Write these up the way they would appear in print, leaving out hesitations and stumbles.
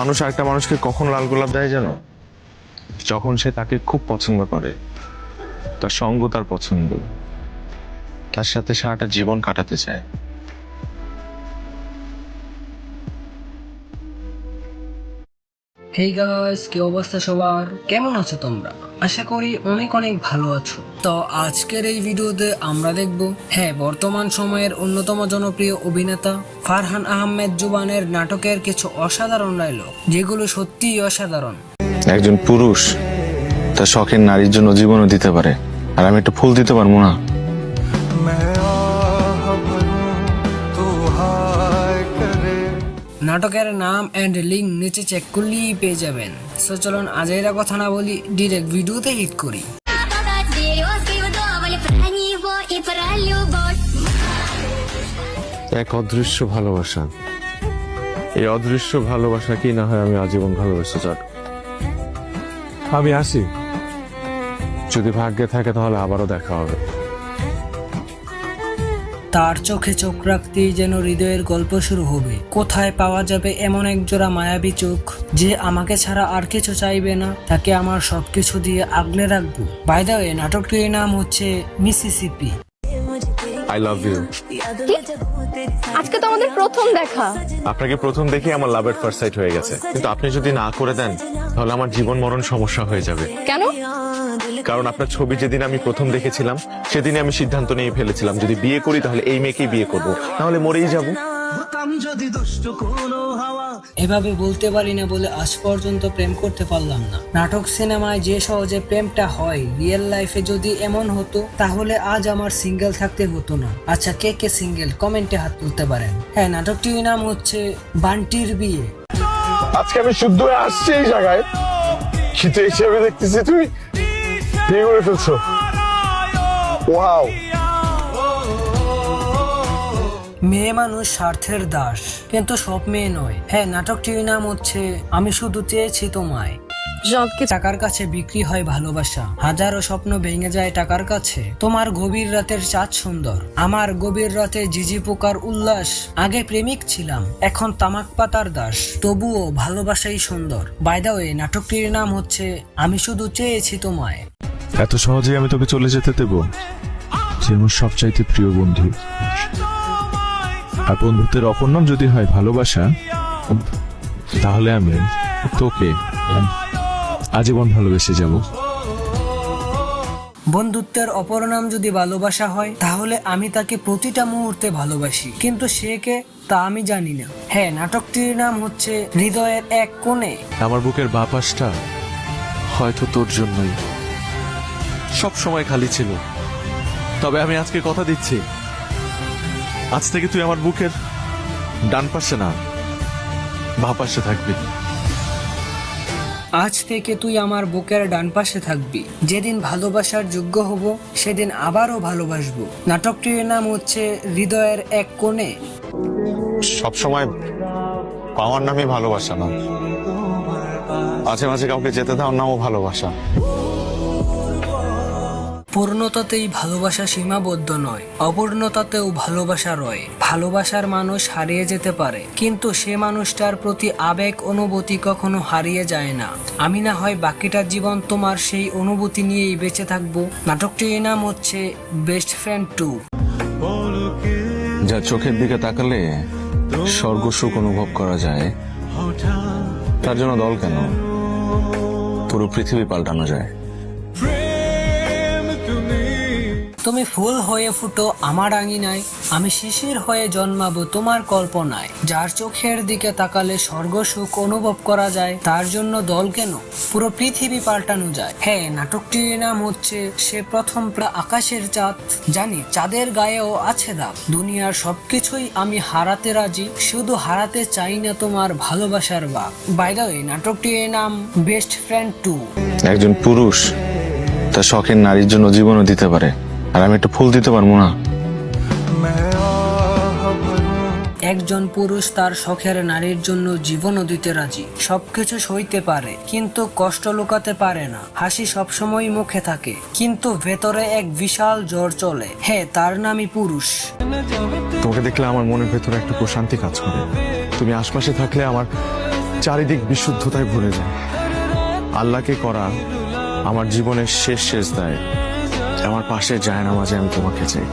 মানুষ আরেকটা মানুষকে কখন লাল গোলাপ দেয় জানো? যখন সে তাকে খুব পছন্দ করে, তার সঙ্গ তার পছন্দ, তার সাথে সারাটা জীবন কাটাতে চায়। হেই গাইস, কি অবস্থা সবার? কেমন আছো তোমরা? আশা করি অনেক অনেক ভালো আছো। তো আজকের এই ভিডিওতে আমরা দেখব বর্তমান সময়ের অন্যতম জনপ্রিয় অভিনেতা ফারহান আহমেদ জুবানের নাটকের কিছু অসাধারণ ডায়লগ, যেগুলো সত্যিই অসাধারণ। একজন পুরুষ তার শখের নারীর জন্য জীবনও দিতে পারে, আর আমি একটা ফুল দিতে পারবো না? নাটকের নাম এন্ড লিঙ্ক নিচে চেক করলেই পেয়ে যাবেন। সো চলুন আজ এর কথা না বলি, ডিরেক্ট ভিডিওতে হিট করি। এক অদৃশ্য ভালোবাসা, এই অদৃশ্য ভালোবাসা কি না হয় আমি আজীবন ভালোবেসে যাব। আমি আসি, যদি ভাগ্যে থাকে তাহলে আবারও দেখা হবে। তার চোখে চোখ রাখতেই যেন হৃদয়ের গল্প শুরু হবে। কোথায় পাওয়া যাবে এমন এক জোড়া মায়াবী চোখ, যে আমাকে ছাড়া আর কিছু চাইবে না, তাকে আমার সবকিছু দিয়ে আগলে রাখবো। বাই দ্য ওয়ে, নাটকটির নাম হচ্ছে মিসিসিপি। I love you. আজকে তো আমাদের প্রথম দেখা। আপনাকে প্রথম দেখে আমার লাভ এট ফার্স্ট সাইট হয়ে গেছে, কিন্তু আপনি যদি না করে দেন তাহলে আমার জীবন মরণ সমস্যা হয়ে যাবে। কেন? কারণ আপনার ছবি যেদিন আমি প্রথম দেখেছিলাম সেদিনই আমি সিদ্ধান্ত নিয়ে ফেলেছিলাম, যদি বিয়ে করি তাহলে এই মেয়েকেই বিয়ে করব, নাহলে মরেই যাব। এভাবে বলতে পারি না বলে আজ পর্যন্ত প্রেম করতে পারলাম না। নাটক সিনেমায় যে সহজে প্রেমটা হয়, রিয়েল লাইফে যদি এমন হতো তাহলে আজ আমার সিঙ্গেল থাকতে হতো না। আচ্ছা, কে কে সিঙ্গেল কমেন্টে হাত তুলতে পারেন। নাটকটির নাম হচ্ছে বান্টির বিয়ে। আজকে আমি শুদ্ধ হয়ে আসছি এই জায়গায়, কিন্তু হিসেবে দেখতেছি তুমি বিয়ে করে ফেলছো। ওয়াও! মেয়ে মানুষ স্বার্থের দাস, কিন্তু সব মেয়ে নয়। নাটকটির নাম হচ্ছে আমি শুধু চেয়েছি তোমায়। টাকার কাছে বিক্রি হয় ভালোবাসা, হাজারো স্বপ্ন ভেঙে যায় টাকার কাছে। তোমার গভীর রাতের চাঁদ সুন্দর, আমার গভীর রাতে ঝিঝি পোকার উল্লাস। আগে প্রেমিক ছিলাম, এখন তামাক পাতার দাস, তবুও ভালোবাসাই সুন্দর। বাই দ্য ওয়ে, নাটকটির নাম হচ্ছে আমি শুধু চেয়েছি তোমায়। এত সহজে আমি তোকে চলে যেতে দেব? যে আমার সবচাইতে প্রিয় বন্ধু, আর বন্ধুত্বের অপর নাম যদি হয় ভালোবাসা, তাহলে আমি তোকে আজীবন ভালোবেসে যাব। বন্ধুত্বের অপর নাম যদি ভালোবাসা হয়, তাহলে আমি তাকে প্রতিটা মুহূর্তে ভালোবাসি, কিন্তু সে কে তা আমি জানি না। নাটকটির নাম হচ্ছে হৃদয়ের এক কোণে। আমার বুকের বাঁ পাশটা হয়তো তোর জন্যই সব সময় খালি ছিল, তবে আমি আজকে কথা দিচ্ছি, আজ থেকে তুই আমার বুকের ডান পাশে না, বাঁ পাশে থাকবি। আজ থেকে তুই আমার বুকের ডান পাশে থাকবি। যেদিন ভালোবাসার যোগ্য হব, সেদিন আবারও ভালোবাসবো। নাটকটির নাম হচ্ছে হৃদয়ের এক কোণে। সব সময় পাওয়ার নামই ভালোবাসা না, মাঝে মাঝে কাউকে যেতে দেওয়ার নামও ভালোবাসা। পূর্ণতাতেই ভালোবাসা সীমাবদ্ধ নয়, অপূর্ণতাতেও ভালোবাসা রয়। ভালোবাসার মানুষ হারিয়ে যেতে পারে, কিন্তু সে মানুষটার প্রতি আবেগ অনুভূতি কখনো হারিয়ে যায় না। আমি না হয় বাকিটা জীবন তোমার সেই অনুভূতি নিয়েই বেঁচে থাকবো। নাটকটির নাম হচ্ছে বেস্ট ফ্রেন্ড 2। যার চোখের দিকে তাকালে স্বর্গ সুখ অনুভব করা যায়, তার জন্য দল কেন, পুরো পৃথিবী পাল্টানো যায়। তুমি ফুল হয়ে ফুটো আমার আঙিনায়, আমি শিশির হয়ে জন্মাবো তোমার কল্পনায়। যার চোখের দিকে তাকালে স্বর্গ সুখ অনুভব করা যায়, তার জন্য দল কেন, পুরো পৃথিবী পাল্টানো যায়। নাটকটির নাম হচ্ছে সে প্রথম আকাশের চাঁদ। জানি চাঁদের গায়েও আছে দাগ, দুনিয়ার সবকিছুই আমি হারাতে রাজি, শুধু হারাতে চাই না তোমার ভালোবাসার বাগ। বাই দ্য ওয়ে, নাটকটির নাম বেস্ট ফ্রেন্ড 2। একজন পুরুষ তার শখের নারীর জন্য জীবনও দিতে পারে, আর আমি একটা ফুল দিতে পারবো না? একজন পুরুষ তার শখের নারীর জন্য জীবনও দিতে রাজি, সবকিছু সইতে পারে, কিন্তু কষ্ট লুকাতে পারে না। হাসি সবসময় মুখে থাকে, কিন্তু ভেতরে এক বিশাল জ্বর চলে। তার নামই পুরুষ। তোমাকে দেখলে আমার মনের ভেতরে একটা প্রশান্তি কাজ করে, তুমি আশপাশে থাকলে আমার চারিদিক বিশুদ্ধতায় ভরে যায়। আল্লাহকে করা আমার জীবনের শেষ দায়। আমার পাশে যায় নামাজে আমি তোমাকে চাই।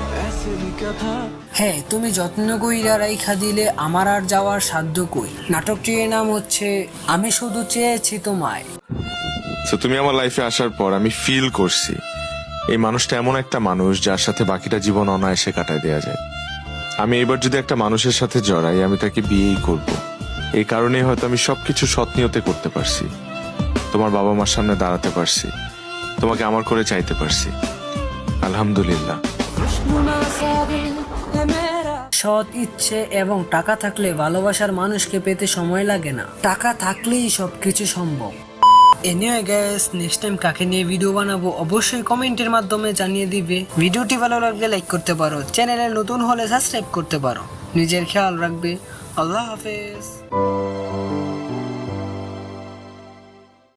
হ্যাঁ, তুমি যত্ন কইরা রাইখা দিলে আমার আর যাওয়ার সাধ্য কই। নাটকটির নাম হচ্ছে আমি শুধু চেয়েছি তোমায়। তো তুমি আমার লাইফে আসার পর আমি ফিল করছি এই মানুষটা এমন একটা মানুষ যার সাথে বাকিটা জীবন অনায়াসে কাটায় দেওয়া যায়। আমি এবার যদি একটা মানুষের সাথে জড়াই আমি তাকে বিয়েই করব। এই কারণেই হয়তো আমি সবকিছু সৎ নিয়তে করতে পারছি, তোমার বাবা মার সামনে দাঁড়াতে পারছি, তোমাকে আমার করে চাইতে পারছি। আলহামদুলিল্লাহ। সৎ ইচ্ছে এবং টাকা থাকলে ভালোবাসার মানুষকে পেতে সময় লাগে না। টাকা থাকলেই সবকিছু সম্ভব। এনিওয়ে গাইস, নেক্সট টাইম কাকে নিয়ে ভিডিও বানাবো অবশ্যই কমেন্টের মাধ্যমে জানিয়ে দিবে। ভিডিওটি ভালো লাগলে লাইক করতে পারো, চ্যানেলে নতুন হলে সাবস্ক্রাইব করতে পারো। নিজের খেয়াল রাখবে। আল্লাহ হাফেজ।